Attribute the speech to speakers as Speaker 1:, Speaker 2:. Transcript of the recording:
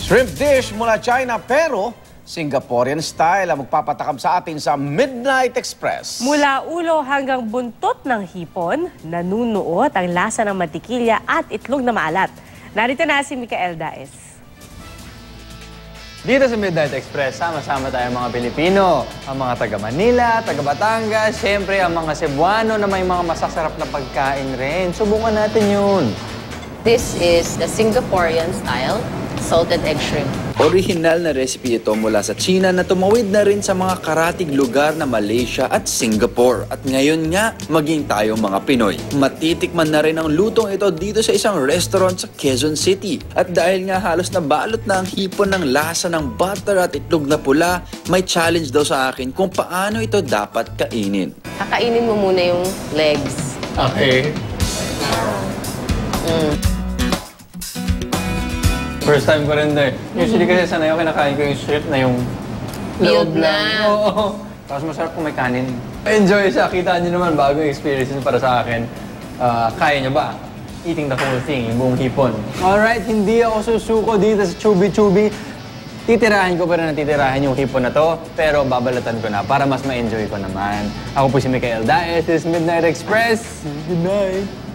Speaker 1: Shrimp dish mula China pero Singaporean style ang magpapatakam sa atin sa Midnight Express.
Speaker 2: Mula ulo hanggang buntot ng hipon, nanunuot ang lasa ng mantikilya at itlog na maalat. Narito na si Micael Daes.
Speaker 3: Dito sa Midnight Express, sama-sama tayo mga Pilipino, ang mga taga Manila, taga Batangas, syempre ang mga Cebuano na may mga masasarap na pagkain rin. Subukan natin yun.
Speaker 4: This is the Singaporean style salted egg shrimp.
Speaker 5: Orihinal na recipe ito mula sa China na tumawid na rin sa mga karatig lugar na Malaysia at Singapore. At ngayon nga, maging tayo mga Pinoy. Matitikman na rin ang lutong ito dito sa isang restaurant sa Quezon City. At dahil nga halos nabalot na ang hipon ng lasa ng butter at itlog na pula, may challenge daw sa akin kung paano ito dapat kainin.
Speaker 4: Kakainin mo muna yung legs.
Speaker 3: Okay. First time ko rin din. Usually kasi sanay ako kinakain ko yung shrimp na yung
Speaker 4: Loob na.
Speaker 3: Oo. Tapos masarap kung may kanin. Enjoy siya. Kita niyo naman bagong experience para sa akin. Kaya niyo ba? Eating the whole thing, yung buong hipon. Alright, hindi ako susuko dito sa Chubby Chubby. Titirahin ko pa rin titirahin yung hipon na to, pero babalatan ko na para mas ma-enjoy ko naman. Ako po si Micael Daes, this is Midnight Express. Good night.